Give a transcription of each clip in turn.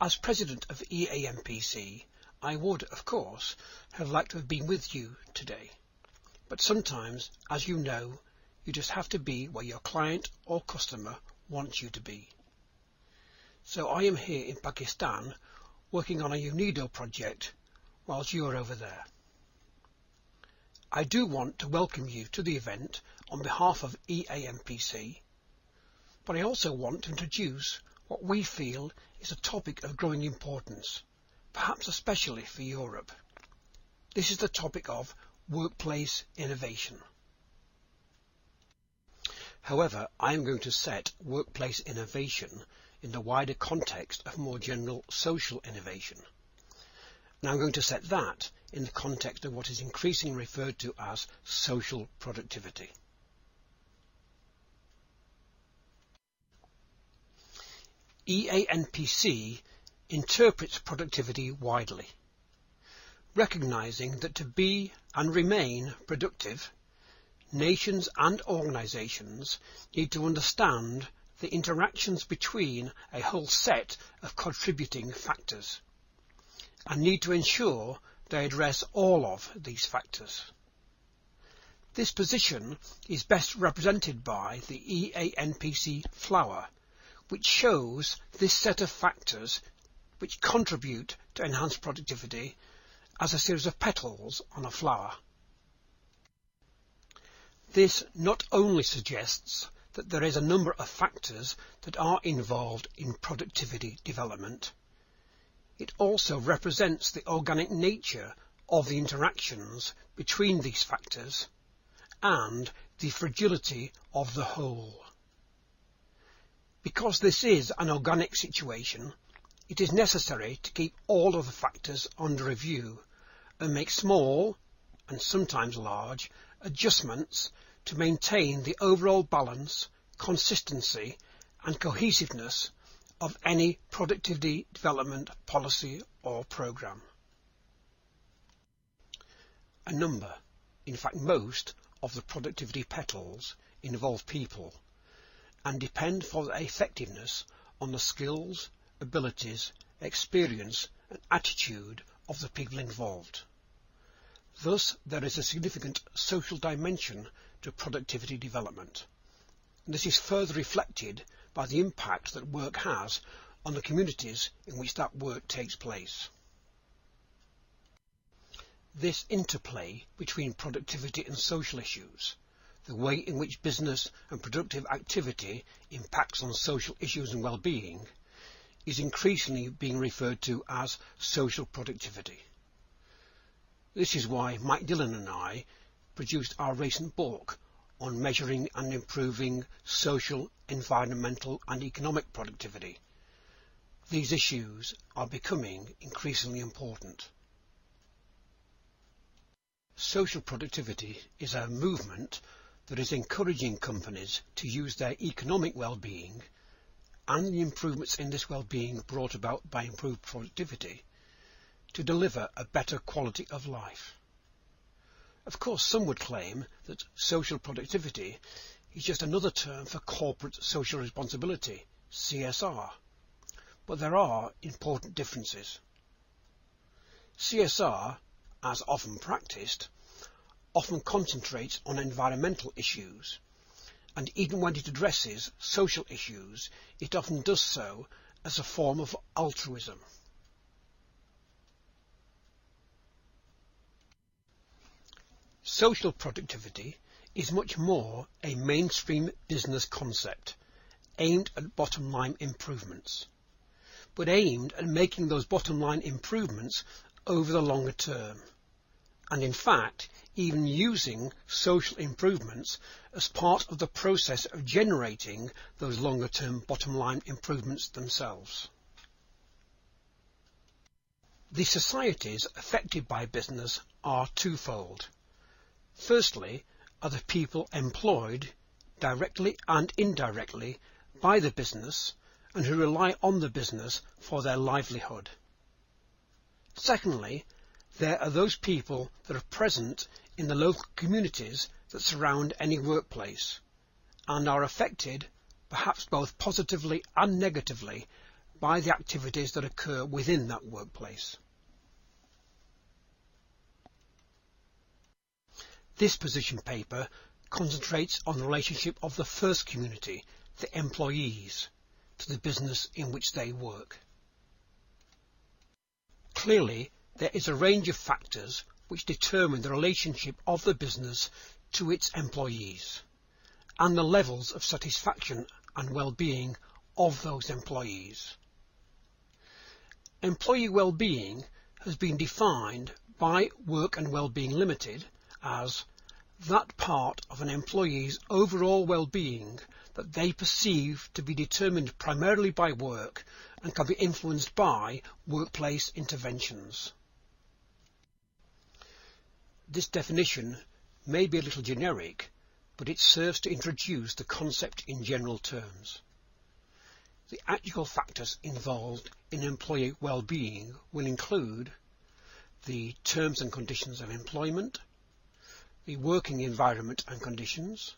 As president of EAMPC, I would, of course, have liked to have been with you today. But sometimes, as you know, you just have to be where your client or customer wants you to be. So I am here in Pakistan working on a UNIDO project whilst you are over there. I do want to welcome you to the event on behalf of EAMPC, but I also want to introduce what we feel is a topic of growing importance, perhaps especially for Europe. This is the topic of workplace innovation. However, I am going to set workplace innovation in the wider context of more general social innovation. And I'm going to set that in the context of what is increasingly referred to as social productivity. EAMPC interprets productivity widely, recognizing that to be and remain productive, nations and organizations need to understand the interactions between a whole set of contributing factors and need to ensure they address all of these factors. This position is best represented by the EAMPC flower, which shows this set of factors which contribute to enhanced productivity as a series of petals on a flower. This not only suggests that there is a number of factors that are involved in productivity development, it also represents the organic nature of the interactions between these factors and the fragility of the whole. Because this is an organic situation, it is necessary to keep all of the factors under review and make small, and sometimes large, adjustments to maintain the overall balance, consistency and cohesiveness of any productivity development policy or programme. A number, in fact most, of the productivity petals involve people and depend for their effectiveness on the skills, abilities, experience and attitude of the people involved. Thus, there is a significant social dimension to productivity development. And this is further reflected by the impact that work has on the communities in which that work takes place. This interplay between productivity and social issues, the way in which business and productive activity impacts on social issues and well-being, is increasingly being referred to as social productivity. This is why Mike Dillon and I produced our recent book on measuring and improving social, environmental and economic productivity. These issues are becoming increasingly important. Social productivity is a movement that is encouraging companies to use their economic well-being and the improvements in this well-being brought about by improved productivity to deliver a better quality of life. Of course, some would claim that social productivity is just another term for corporate social responsibility, CSR, but there are important differences. CSR, as often practiced, often concentrates on environmental issues, and even when it addresses social issues, it often does so as a form of altruism. Social productivity is much more a mainstream business concept aimed at bottom line improvements, but aimed at making those bottom line improvements over the longer term, and in fact even using social improvements as part of the process of generating those longer term bottom line improvements themselves. The societies affected by business are twofold. Firstly, are the people employed, directly and indirectly, by the business and who rely on the business for their livelihood. Secondly, there are those people that are present in the local communities that surround any workplace and are affected, perhaps both positively and negatively, by the activities that occur within that workplace. This position paper concentrates on the relationship of the first community, the employees, to the business in which they work. Clearly, there is a range of factors which determine the relationship of the business to its employees and the levels of satisfaction and well-being of those employees. Employee well-being has been defined by Work and Wellbeing Limited as that part of an employee's overall well-being that they perceive to be determined primarily by work and can be influenced by workplace interventions. This definition may be a little generic, but it serves to introduce the concept in general terms. The actual factors involved in employee well-being will include the terms and conditions of employment, the working environment and conditions,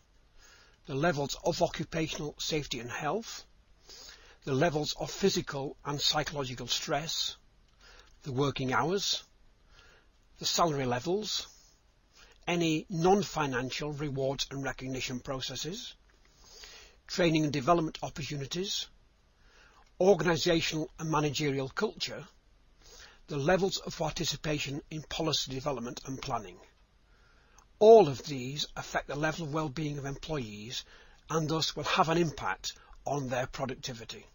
the levels of occupational safety and health, the levels of physical and psychological stress, the working hours, the salary levels, any non-financial rewards and recognition processes, training and development opportunities, organisational and managerial culture, the levels of participation in policy development and planning. All of these affect the level of well-being of employees and thus will have an impact on their productivity.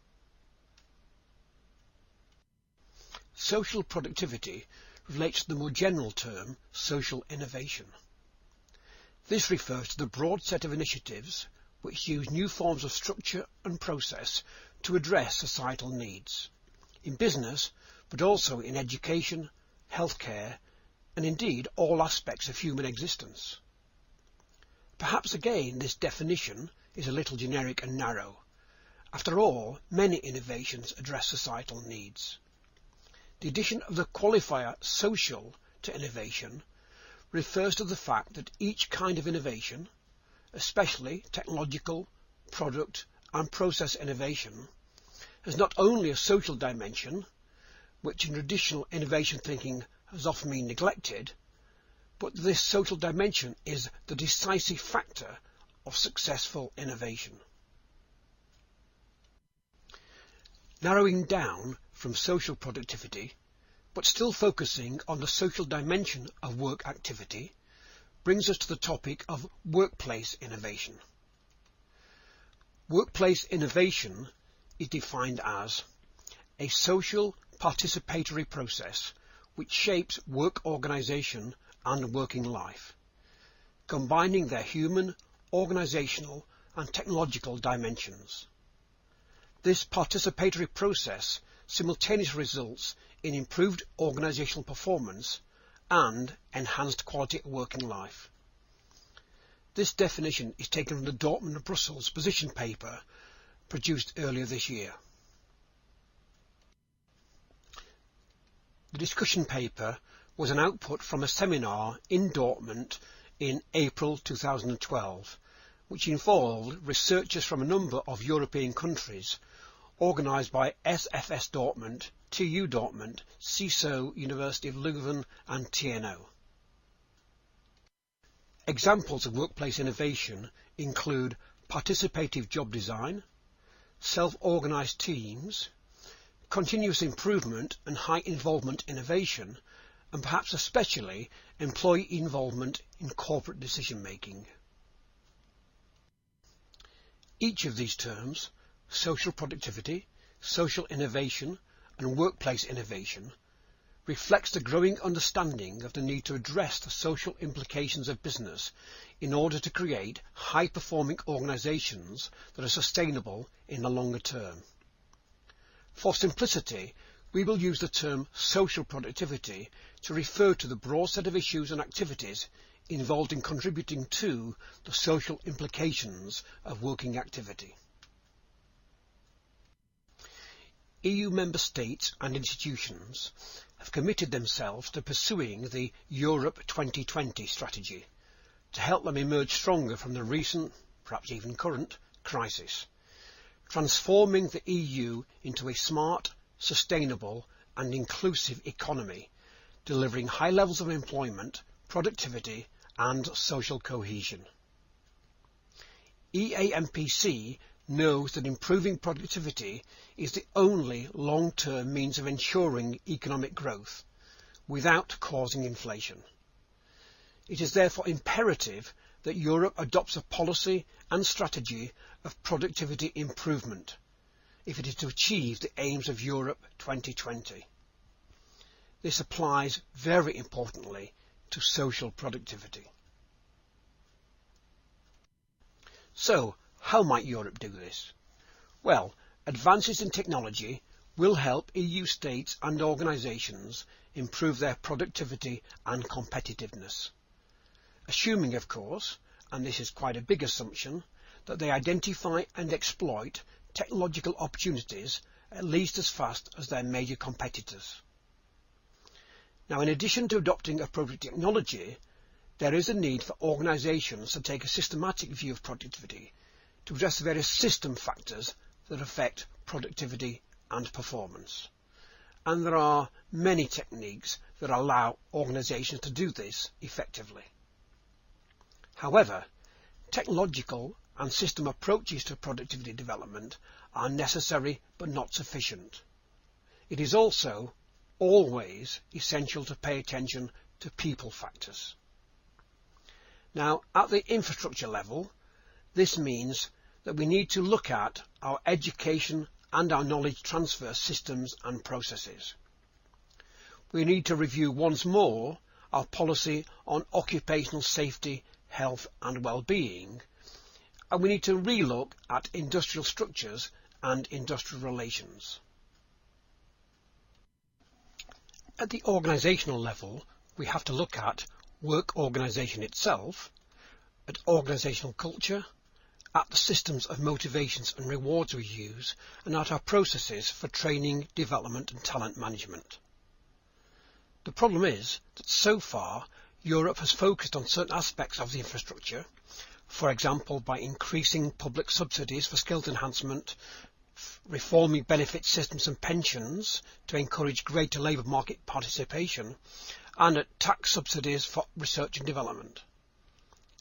Social productivity relates to the more general term social innovation. This refers to the broad set of initiatives which use new forms of structure and process to address societal needs, in business, but also in education, healthcare, and indeed all aspects of human existence. Perhaps again this definition is a little generic and narrow. After all, many innovations address societal needs. The addition of the qualifier social to innovation refers to the fact that each kind of innovation, especially technological, product and process innovation, has not only a social dimension, which in traditional innovation thinking has often been neglected, but this social dimension is the decisive factor of successful innovation. Narrowing down from social productivity, but still focusing on the social dimension of work activity, brings us to the topic of workplace innovation. Workplace innovation is defined as a social participatory process which shapes work organisation and working life, combining their human, organisational and technological dimensions. This participatory process simultaneously results in improved organisational performance and enhanced quality of working life. This definition is taken from the Dortmund and Brussels position paper produced earlier this year. The discussion paper was an output from a seminar in Dortmund in April 2012, which involved researchers from a number of European countries, organised by SFS Dortmund, TU Dortmund, CISO University of Leuven and TNO. Examples of workplace innovation include participative job design, self-organised teams, continuous improvement and high involvement innovation, and perhaps especially employee involvement in corporate decision making. Each of these terms, social productivity, social innovation and workplace innovation, reflects the growing understanding of the need to address the social implications of business in order to create high-performing organisations that are sustainable in the longer term. For simplicity, we will use the term social productivity to refer to the broad set of issues and activities involved in contributing to the social implications of working activity. EU member states and institutions have committed themselves to pursuing the Europe 2020 strategy to help them emerge stronger from the recent, perhaps even current, crisis. transforming the EU into a smart, sustainable and inclusive economy, delivering high levels of employment, productivity and social cohesion. EAMPC knows that improving productivity is the only long-term means of ensuring economic growth without causing inflation. It is therefore imperative that Europe adopts a policy and strategy of productivity improvement if it is to achieve the aims of Europe 2020. This applies very importantly to social productivity. So, how might Europe do this? Well, advances in technology will help EU states and organisations improve their productivity and competitiveness. Assuming, of course, and this is quite a big assumption, that they identify and exploit technological opportunities at least as fast as their major competitors. Now, in addition to adopting appropriate technology, there is a need for organisations to take a systematic view of productivity to address the various system factors that affect productivity and performance. And there are many techniques that allow organisations to do this effectively. However, technological and system approaches to productivity development are necessary but not sufficient. It is also always essential to pay attention to people factors. Now, at the infrastructure level, this means that we need to look at our education and our knowledge transfer systems and processes. We need to review once more our policy on occupational safety, health and well-being, and we need to relook at industrial structures and industrial relations. At the organisational level, we have to look at work organisation itself, at organisational culture, at the systems of motivations and rewards we use, and at our processes for training, development and talent management. The problem is that so far Europe has focused on certain aspects of the infrastructure, for example by increasing public subsidies for skills enhancement, reforming benefit systems and pensions to encourage greater labour market participation, and at tax subsidies for research and development.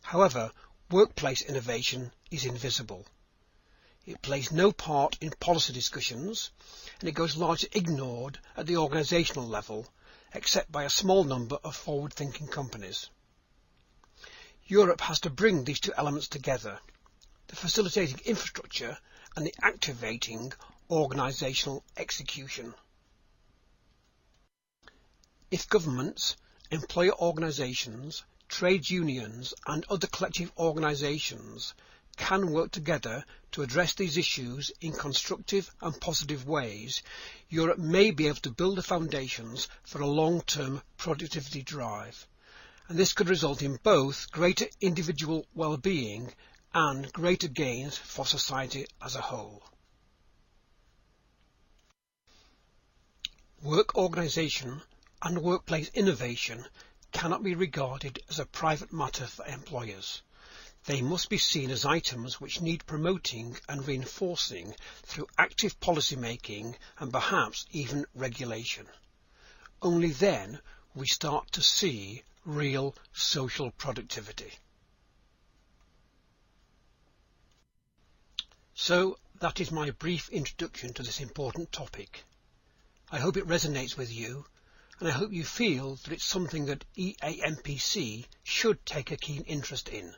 However, workplace innovation is invisible. It plays no part in policy discussions, and it goes largely ignored at the organisational level, except by a small number of forward-thinking companies. Europe has to bring these two elements together, the facilitating infrastructure and the activating organisational execution. If governments, employer organisations, trade unions and other collective organisations can work together to address these issues in constructive and positive ways, Europe may be able to build the foundations for a long-term productivity drive. And this could result in both greater individual well-being and greater gains for society as a whole. Work organisation and workplace innovation cannot be regarded as a private matter for employers. They must be seen as items which need promoting and reinforcing through active policy making and perhaps even regulation. Only then will we start to see real social productivity. So that is my brief introduction to this important topic. I hope it resonates with you, and I hope you feel that it's something that EAMPC should take a keen interest in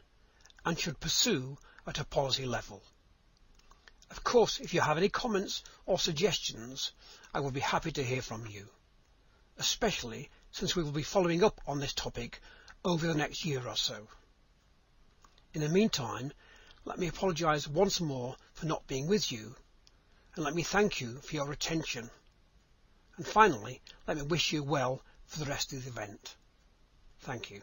and should pursue at a policy level. Of course, if you have any comments or suggestions, I will be happy to hear from you, especially since we will be following up on this topic over the next year or so. In the meantime, let me apologise once more for not being with you, and let me thank you for your attention. And finally, let me wish you well for the rest of the event. Thank you.